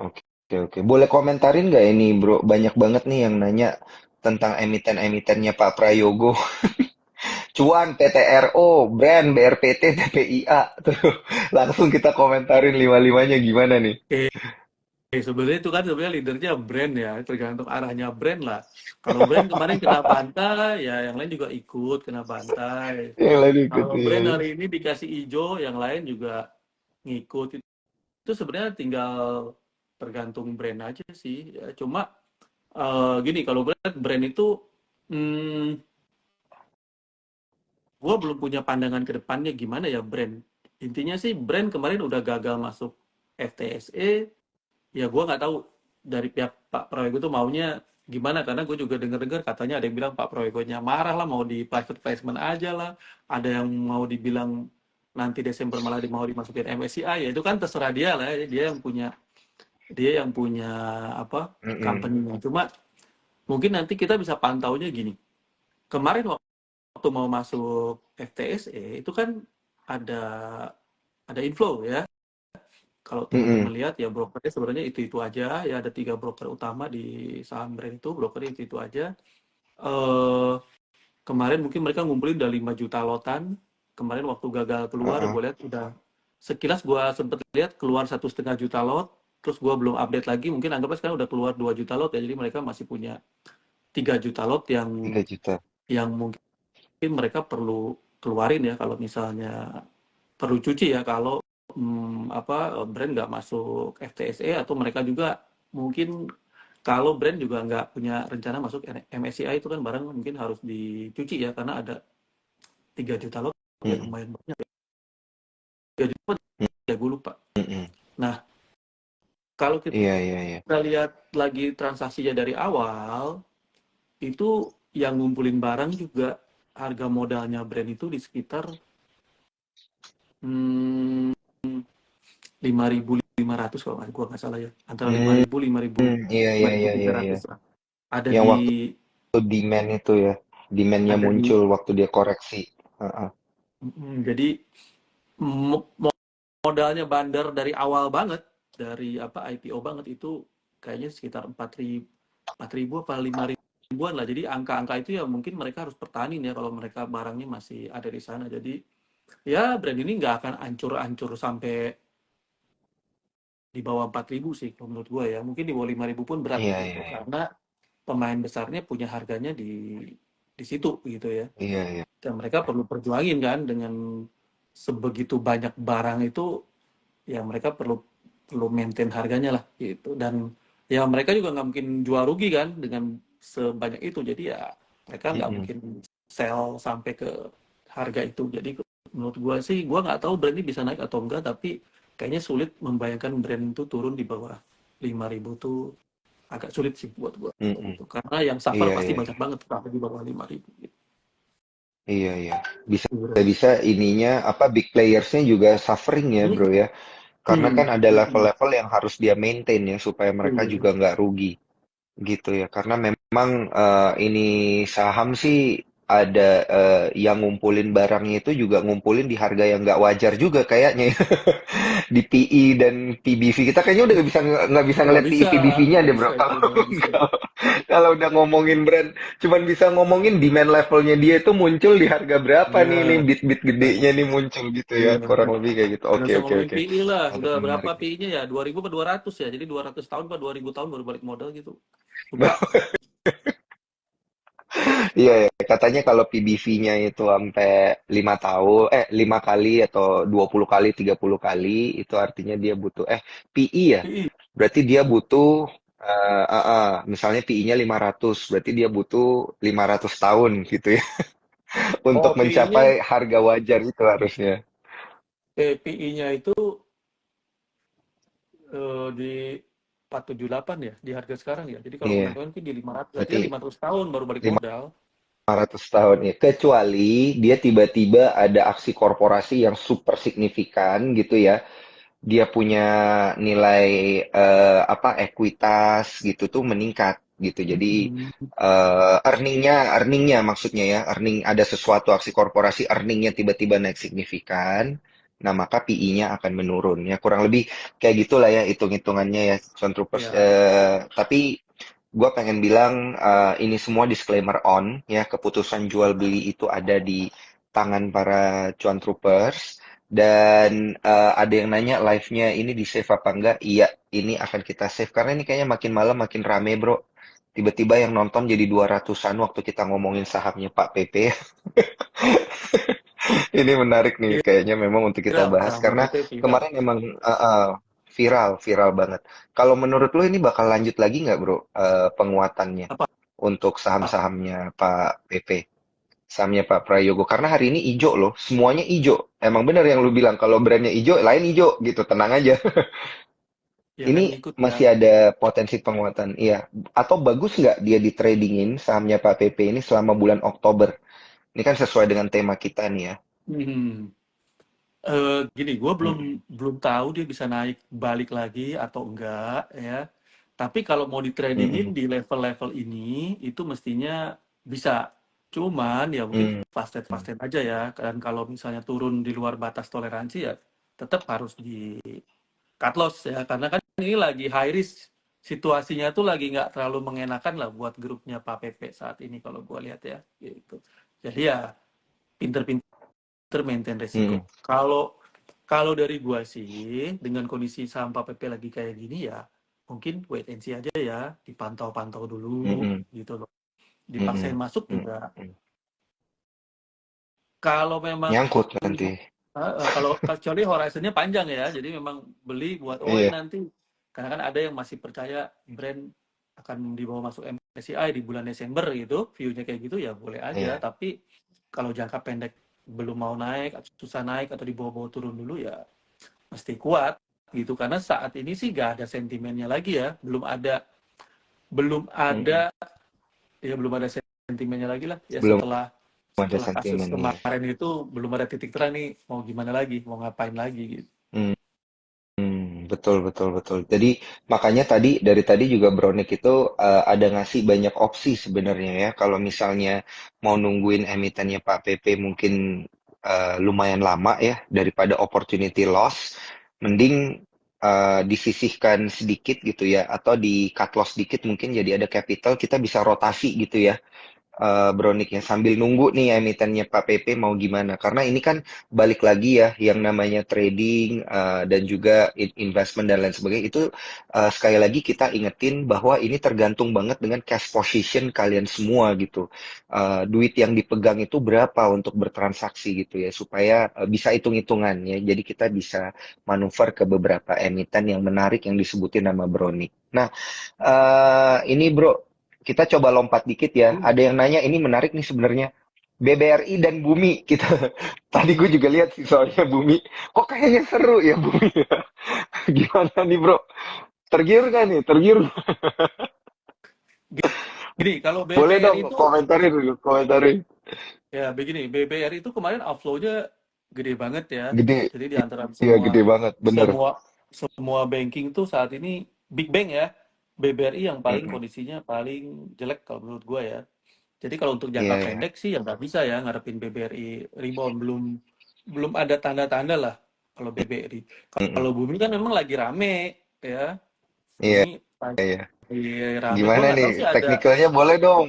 Oke, oke, oke. Boleh komentarin nggak ini, Bro? Banyak banget nih yang nanya tentang emiten-emitennya Pak Prayogo. Cuan, PTRO, Brand, BRPT, TPIA. Tuh, langsung kita komentarin lima-limanya gimana nih? Oke, sebenarnya itu kan sebenarnya leadernya brand ya, tergantung arahnya brand lah. Kalau brand kemarin kena bantai ya, yang lain juga ikut kena bantai. Yang lain ikut Kalau ya. brand hari ini dikasih hijau, yang lain juga ngikut. Itu sebenarnya tinggal tergantung brand aja sih ya. Cuma gini, kalau brand itu hmm, gue belum punya pandangan ke depannya gimana ya brand. Intinya sih brand kemarin udah gagal masuk FTSE, ya gue nggak tahu dari pihak Pak Proyego itu maunya gimana, karena gue juga dengar-dengar katanya ada yang bilang Pak Proyegonya marah lah, mau di private placement aja lah, ada yang mau dibilang nanti Desember malah mau dimasukin MSCI. Ya itu kan terserah dia lah, dia yang punya apa Mm-mm. company-nya. Cuma mungkin nanti kita bisa pantaunya gini. Kemarin waktu mau masuk FTSE itu kan ada ada inflow ya. Kalau Mm-mm. teman-teman lihat ya, brokernya sebenarnya itu aja ya, ada 3 broker utama di saham brand itu, brokernya itu aja. Eh Kemarin mungkin mereka ngumpulin udah 5 juta lotan. Kemarin waktu gagal keluar Uh-uh. gue lihat udah sekilas, gue sempet lihat keluar 1,5 juta lot. Terus gue belum update lagi, mungkin anggapnya sekarang udah keluar 2 juta lot ya. Jadi mereka masih punya 3 juta lot 3 juta. yang mungkin mereka perlu keluarin ya, kalau misalnya perlu cuci ya, kalau brand nggak masuk FTSE, atau mereka juga mungkin kalau brand juga nggak punya rencana masuk MSCI, itu kan barang mungkin harus dicuci ya, karena ada 3 juta lot ya, Mm-mm. lumayan banyak ya. 3 juta ya, gue lupa. Mm-mm. Nah, kalau kita Iya, iya, iya. lihat lagi transaksinya dari awal, itu yang ngumpulin barang juga harga modalnya brand itu di sekitar 5.500 kalau gue nggak salah ya, antara lima Hmm, ribu lima ribu iya, lima iya, ribu iya, tiga iya, iya. ratus lah, ada Yang di waktu demand itu ya, demandnya ada di muncul waktu dia koreksi. Uh-uh. jadi modalnya bandar dari awal banget, dari apa IPO banget itu kayaknya sekitar 4.000 apa 5.000-an lah. Jadi angka-angka itu ya mungkin mereka harus pertahanin ya, kalau mereka barangnya masih ada di sana. Jadi ya brand ini nggak akan ancur-ancur sampai di bawah 4.000 sih kalau menurut gue ya. Mungkin di bawah 5.000 pun berat Iya, gitu, iya, iya. karena pemain besarnya punya harganya di situ gitu ya. Iya, iya. Dan mereka perlu perjuangin kan dengan sebegitu banyak barang itu ya mereka perlu perlu maintain harganya lah gitu. Dan ya mereka juga nggak mungkin jual rugi kan dengan sebanyak itu, jadi ya mereka nggak Mm-mm. mungkin sell sampai ke harga itu. Jadi menurut gua sih, gua nggak tahu brand ini bisa naik atau enggak, tapi kayaknya sulit membayangkan brand itu turun di bawah 5.000 tuh, agak sulit sih buat gua Mm-mm. gitu, karena yang suffer Iya, pasti iya, banyak iya. banget sampai di bawah 5.000 gitu. Iya, iya. Bisa ininya apa big playersnya juga suffering ya, bro ya. Karena kan Hmm, ada hmm, level-level yang harus dia maintain ya supaya mereka juga iya. nggak rugi gitu ya. Karena memang ini saham sih ada yang ngumpulin barangnya itu juga ngumpulin di harga yang nggak wajar juga kayaknya ya. Di PE dan PBV kita kayaknya udah nggak bisa Nggak ngeliat PE bisa, PBV-nya nggak deh bisa bro. itu, nggak bisa. Kalau kalau udah ngomongin brand, cuman bisa ngomongin demand levelnya dia itu muncul di harga berapa nih, Iya, bit-bit gedenya nih muncul gitu ya, iya. kurang lebih kayak gitu. Nggak Oke, usah oke, ngomongin oke. PI lah, Menarik, udah berapa menarik. PI-nya ya? 2.000 apa 200 ya? Jadi 200 tahun apa 2.000 tahun baru balik modal gitu. Udah. Iya, ya. Katanya kalau PBV-nya itu sampai 5 tahun, 5 kali atau 20 kali, 30 kali, itu artinya dia butuh, PI ya? PI. Berarti dia butuh, misalnya PI-nya 500, berarti dia butuh 500 tahun gitu ya, untuk Oh, PI-nya, mencapai harga wajar itu harusnya. PI-nya itu di 478 ya, di harga sekarang ya. Jadi kalau Iya, kemarin kan di 500, berarti berarti kan 500 tahun baru balik 500 modal. tahun ya. Kecuali dia tiba-tiba ada aksi korporasi yang super signifikan gitu ya, dia punya nilai ekuitas gitu tuh meningkat gitu. Jadi Hmm. earningnya maksudnya ya, ada sesuatu aksi korporasi earningnya tiba-tiba naik signifikan. Nah, maka PI-nya akan menurun. Ya, kurang lebih kayak gitulah ya hitung-hitungannya ya, Cuan Troopers. Ya, Tapi gue pengen bilang ini semua disclaimer on ya, keputusan jual beli itu ada di tangan para Cuan Troopers. Dan ada yang nanya live-nya ini di save apa enggak? Iya, ini akan kita save karena ini kayaknya makin malam makin rame, bro. Tiba-tiba yang nonton jadi 200-an waktu kita ngomongin sahamnya Pak PP. Ini menarik nih, iya, kayaknya memang untuk kita viral, bahas sama karena PP viral. kemarin emang viral, viral banget. Kalau menurut lu ini bakal lanjut lagi nggak, bro, penguatannya Apa? untuk saham-sahamnya Pak PP? Sahamnya Pak Prayogo karena hari ini ijo loh, semuanya ijo. Emang bener yang lu bilang kalau brandnya ijo, lain ijo gitu, tenang aja. Ya kan Ini ngikut ya. masih ada potensi penguatan, iya. Atau bagus nggak dia di tradingin sahamnya Pak PP ini selama bulan Oktober? Ini kan sesuai dengan tema kita nih ya. Hmm. Gini, gue belum Mm-mm, belum tahu dia bisa naik balik lagi atau enggak ya. Tapi kalau mau di tradingin mm-mm, di level-level ini itu mestinya bisa. Cuman ya mungkin mm, fast-fast aja ya. Dan kalau misalnya turun di luar batas toleransi ya tetap harus di cut loss ya. Karena kan ini lagi high risk. Situasinya tuh lagi nggak terlalu mengenakan lah buat grupnya Pak PP saat ini kalau gue lihat ya. Gitu. Jadi ya pinter-pinter maintain mm-mm, resiko. Kalau kalau dari gua sih dengan kondisi saham PP lagi kayak gini ya mungkin wait and see aja ya, dipantau-pantau dulu mm-mm, gitu loh. Dipaksain mm-mm, masuk juga. mm-mm. Kalau memang Nyangkut nanti. kalau kecuali horizonnya panjang ya, jadi memang beli buat oh ini Iya, nanti, karena kan ada yang masih percaya brand akan dibawa masuk MSCI di bulan Desember gitu, view-nya kayak gitu ya boleh aja, iya. tapi kalau jangka pendek belum mau naik, susah naik atau dibawa-bawa turun dulu ya mesti kuat gitu, karena saat ini sih gak ada sentimennya lagi ya, belum Mm-mm. ada belum ada sentimennya lagi lah ya, Belum setelah ada setelah kasus sentimen ya. kemarin itu belum ada titik terang nih mau gimana lagi, mau ngapain lagi gitu. Betul, betul, betul. Jadi makanya dari tadi juga Brownick itu ada ngasih banyak opsi sebenarnya ya. Kalau misalnya mau nungguin emitennya Pak PP mungkin lumayan lama ya daripada opportunity loss, mending disisihkan sedikit gitu ya, atau di cut loss sedikit mungkin jadi ada capital kita bisa rotasi gitu ya. Bronik ya, sambil nunggu nih emitennya Pak PP mau gimana. Karena ini kan balik lagi ya, yang namanya trading dan juga investment dan lain sebagainya itu sekali lagi kita ingetin bahwa ini tergantung banget dengan cash position kalian semua gitu. Duit yang dipegang itu berapa untuk bertransaksi gitu ya, supaya bisa hitung-hitungan ya. Jadi kita bisa manuver ke beberapa emiten yang menarik yang disebutin nama Bronik. Nah, ini bro, kita coba lompat dikit ya. Hmm. Ada yang nanya, ini menarik nih sebenarnya. BBRI dan Bumi kita. Tadi gue juga lihat sih soalnya Bumi. Kok kayaknya seru ya Bumi ya? Gimana nih bro? Tergiur kan nih? Tergiur. Gini, kalau Boleh BBR dong itu komentarin dulu, komentarin. ya begini, BBR itu kemarin outflow-nya gede banget ya. Gede, Jadi di antara iya semua gede banget, bener. semua semua banking tuh saat ini big bank ya. BBRI yang paling Mm-mm. kondisinya paling jelek kalau menurut gua ya. Jadi kalau untuk jangka Iya ya. pendek sih ya nggak bisa ya ngarepin BBRI rebound, belum belum ada tanda-tanda lah kalau BBRI. Mm-mm. Kalau Bumi kan memang lagi rame ya. Iya Bumi lagi iya. rame. Gua Gimana nggak nih? tahu sih Teknikalnya boleh dong.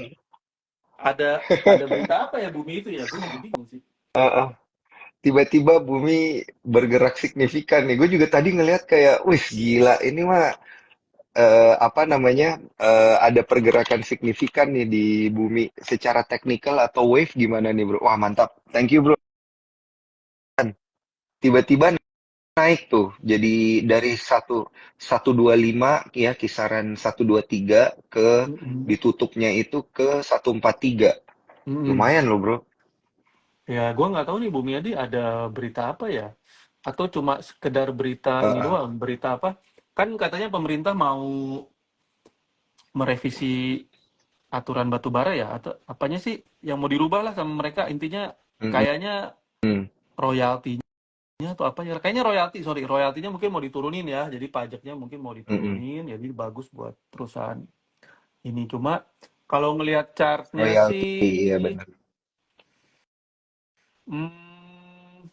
ada berita apa ya Bumi itu ya. Gue jadi bingung sih. Heeh. Tiba-tiba bumi bergerak signifikan nih. Gue juga tadi ngelihat kayak, wih gila ini mah apa namanya ada pergerakan signifikan nih di bumi secara teknikal atau wave gimana nih bro? Wah mantap, thank you bro. Tiba-tiba naik tuh, jadi dari 125 ya kisaran 123 ke Mm-mm. ditutupnya itu ke 143. Mm-mm. Lumayan loh bro. Ya, gue nggak tahu nih Bumi Adi ada berita apa ya? Atau cuma sekedar berita ini Heeh. doang? Berita apa? Kan katanya pemerintah mau merevisi aturan batu bara ya? Atau apanya sih yang mau dirubah lah sama mereka? Intinya Mm-mm. kayaknya royaltinya atau apa ya? Kayaknya royaltinya mungkin mau diturunin ya. Jadi pajaknya mungkin mau Mm-mm. diturunin. Jadi bagus buat perusahaan ini. Cuma kalau ngelihat chartnya Royalty, iya sih, benar. hmm,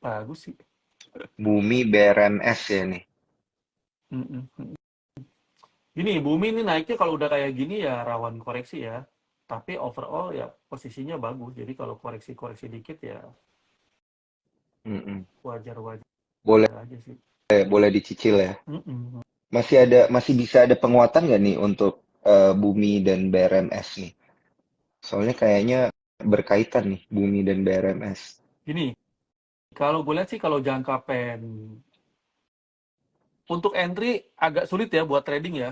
bagus sih. Bumi BRMS ya nih. Mm-mm. Gini, Bumi ini naiknya kalau udah kayak gini ya rawan koreksi ya. Tapi overall ya posisinya bagus. Jadi kalau koreksi-koreksi dikit ya Mm-mm. wajar-wajar Boleh, aja sih. boleh dicicil ya. Mm-mm. Masih bisa ada penguatan nggak nih untuk Bumi dan BRMS nih? Soalnya kayaknya berkaitan nih Bumi dan BRMS. Gini, kalau gue lihat sih kalau jangka untuk entry agak sulit ya buat trading ya.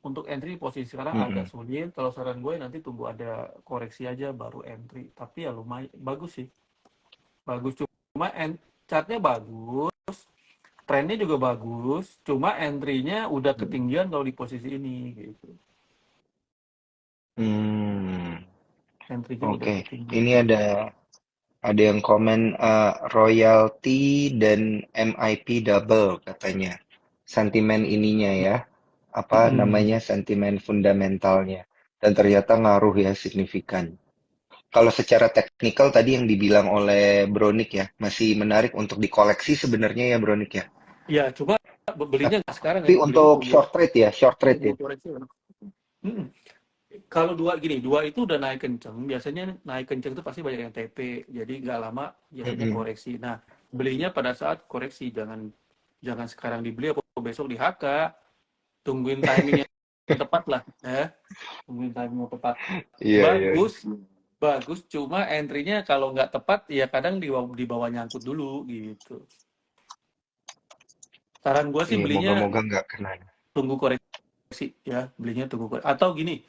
Untuk entry posisi sekarang agak Mm-mm. sulit. Kalau saran gue nanti tunggu ada koreksi aja baru entry. Tapi ya lumayan bagus sih. Bagus cuma chartnya bagus. Trennya juga bagus, cuma entry-nya udah ketinggian kalau di posisi ini gitu. Hmm, Entry-nya udah oke. ketinggian. Ini ada yang komen royalty dan MIP double katanya. Sentimen ininya ya, apa Mm-mm. namanya sentimen fundamentalnya. Dan ternyata ngaruh ya signifikan. Kalau secara teknikal tadi yang dibilang oleh Bronik ya, masih menarik untuk dikoleksi sebenarnya ya Bronik ya. Ya, cuma belinya nggak sekarang ya, Tapi belinya untuk tunggu short trade ya, short trade tunggu ya. koreksi. Mm-mm. Kalau dua itu udah naik kenceng, biasanya naik kenceng itu pasti banyak yang TP, jadi nggak lama biasanya Mm-mm. koreksi. Nah, belinya pada saat koreksi, jangan jangan sekarang dibeli atau besok di HK, tungguin timing yang tepat lah, ya. Tungguin timing yang tepat. Iya, iya. Bagus, bagus. Cuma entry-nya kalau nggak tepat, ya kadang di bawah nyangkut dulu gitu. Saran gue sih Iya, belinya moga-moga nggak kena. tunggu koreksi ya, belinya tunggu koreksi. Atau gini,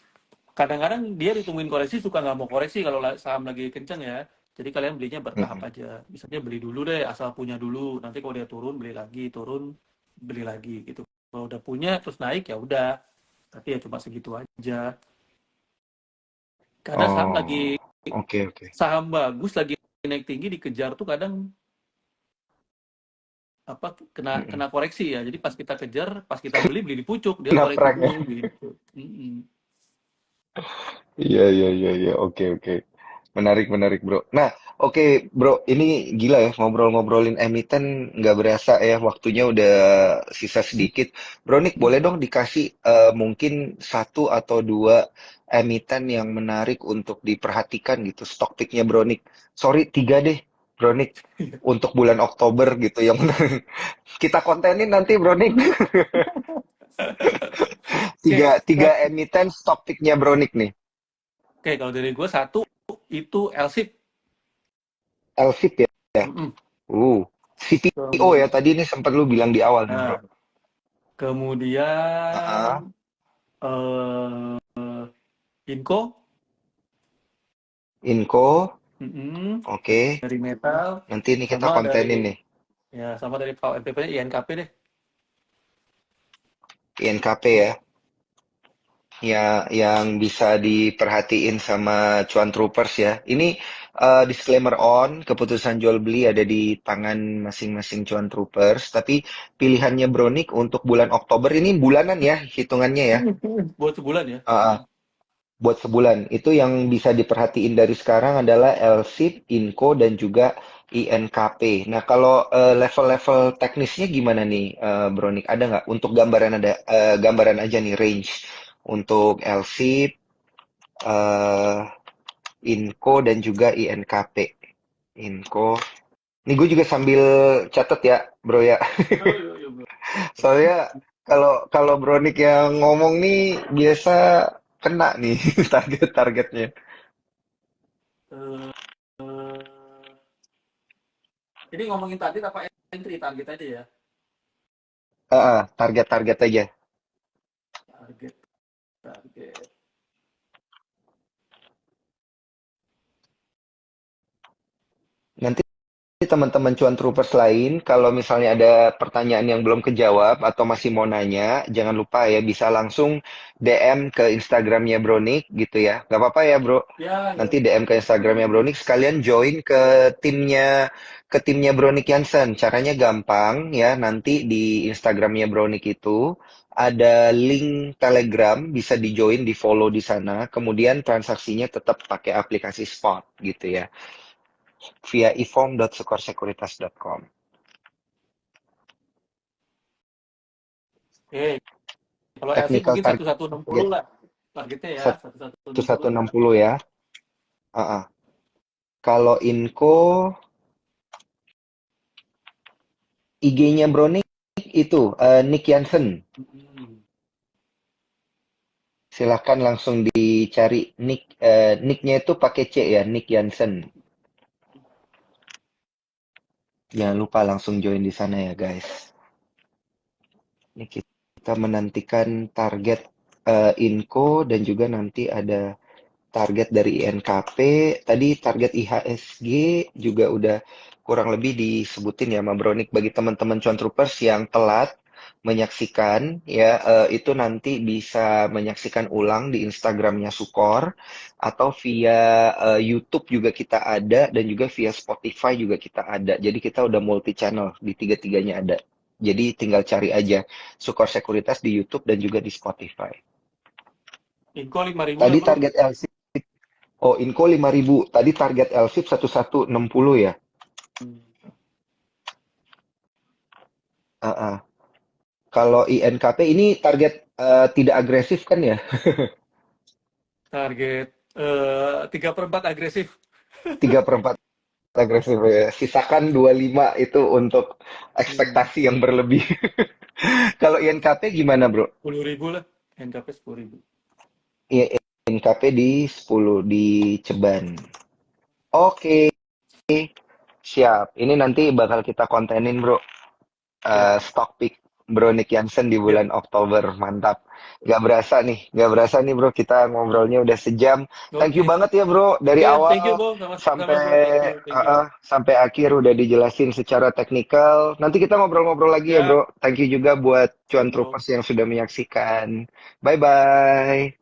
kadang-kadang dia ditungguin koreksi suka nggak mau koreksi kalau saham lagi kenceng ya. Jadi kalian belinya bertahap Mm-mm. aja. Misalnya beli dulu deh, asal punya dulu. Nanti kalau dia turun beli lagi, turun beli lagi gitu. Kalau udah punya terus naik ya udah. Tapi ya cuma segitu aja. Karena Oh, oke oke. saham bagus lagi naik tinggi dikejar tuh kadang apa kena Mm-mm. kena koreksi ya. Jadi pas kita kejar, pas kita beli beli di pucuk, dia Kena koreksi prank ya. dulu gitu. Mm-mm. Iya iya iya iya. Oke oke. Menarik, menarik, bro. Nah, oke, bro. Ini gila ya, ngobrol-ngobrolin emiten nggak berasa ya. Waktunya udah sisa sedikit. Bro Nick, boleh dong dikasih mungkin satu atau dua emiten yang menarik untuk diperhatikan gitu. Stock picknya Bro Nick. Sorry, tiga deh, Bro Nick. Untuk bulan Oktober gitu yang menarik. Kita kontenin nanti, Bro Nick. Oke, Tiga emiten stock picknya Bro Nick nih. oke, kalau dari gue satu itu LSIP. LSIP ya. Mm-mm. CPO ya. Kemudian, Tadi ini sempat lu bilang di awal nih, Bro. nah, kemudian Heeh. eh Inco, Inco, mm-mm, oke. dari metal, Nanti ini kita sama kontenin dari nih. sama dari Power NPP INKP deh. INKP ya, ya yang bisa diperhatiin sama cuan troopers ya. Ini disclaimer on, keputusan jual beli ada di tangan masing-masing cuan troopers. Tapi pilihannya Bronik untuk bulan Oktober ini bulanan ya, hitungannya ya. Buat sebulan ya. Uh, buat sebulan. Itu yang bisa diperhatiin dari sekarang adalah LSIP, INCO, dan juga INKP. Nah, kalau level-level teknisnya gimana nih, Bronik? Ada nggak untuk gambaran aja nih range untuk LSIP, eh, INCO, dan juga INKP. INCO. Ini gue juga sambil catat ya, bro ya. Oh, iya, iya, bro. Soalnya kalau kalau Bronik yang ngomong nih biasa kena nih target-targetnya. Eh, ini ngomongin target apa entry target aja ya? Target-target aja. Target, target. Nanti teman-teman cuan troopers lain, kalau misalnya ada pertanyaan yang belum kejawab atau masih mau nanya, jangan lupa ya bisa langsung DM ke Instagramnya Bronik gitu ya. Gak apa-apa ya bro. Ya, ya, Nanti DM ke Instagramnya Bronik, sekalian join ke timnya Bronik Jansen. Caranya gampang ya. Nanti di Instagramnya Bronik itu ada link Telegram, bisa di join, di follow di sana. Kemudian transaksinya tetap pakai aplikasi Spot gitu ya, via ifom.sukorsekuritas.com. oke. Kalau LC Technical mungkin target 1160 lah. Targetnya ya, 1160 lah. 1160 ya. Ah, ah. Kalau Inco, IG-nya Bro Nick itu Nick Jansen. Hmm. Silahkan langsung dicari nicknya itu pakai C ya, Nick Jansen. Jangan lupa langsung join di sana ya guys. Ini kita menantikan target Inco dan juga nanti ada target dari INKP. Tadi target IHSG juga udah kurang lebih disebutin ya sama Bronik. Bagi teman-teman Cuan Troopers yang telat menyaksikan ya, itu nanti bisa menyaksikan ulang di Instagramnya Sukor atau via YouTube juga kita ada dan juga via Spotify juga kita ada. Jadi kita udah multi channel di tiga-tiganya ada. Jadi tinggal cari aja Sukor Sekuritas di YouTube dan juga di Spotify. Inco 5.000 lah Tadi bro. target LC. Oh, Inco 5.000. Tadi target LSIP 1160 ya. Ah, ah. Kalau INKP ini target tidak agresif kan ya? Target 3/4 agresif. 3/4 agresif ya. Sisakan 25 itu untuk Hmm. ekspektasi yang berlebih. Kalau INKP gimana, Bro? 10.000 lah. NKP 10.000. Iya, INKP di 10 di Ceban. Oke, siap. Ini nanti bakal kita kontenin, Bro. Siap, Stock pick Bro Nick Jansen di siap. bulan Oktober. Mantap. Gak berasa nih bro, kita ngobrolnya udah sejam. Thank you Oke. banget ya bro, dari Oke, thank you awal bro. Sama-sama bro. sampai Thank you, thank you. sampai akhir udah dijelasin secara teknikal. Nanti kita ngobrol-ngobrol lagi ya Siap. bro. Thank you juga buat Cuan Bro. Troopers yang sudah menyaksikan. Bye-bye.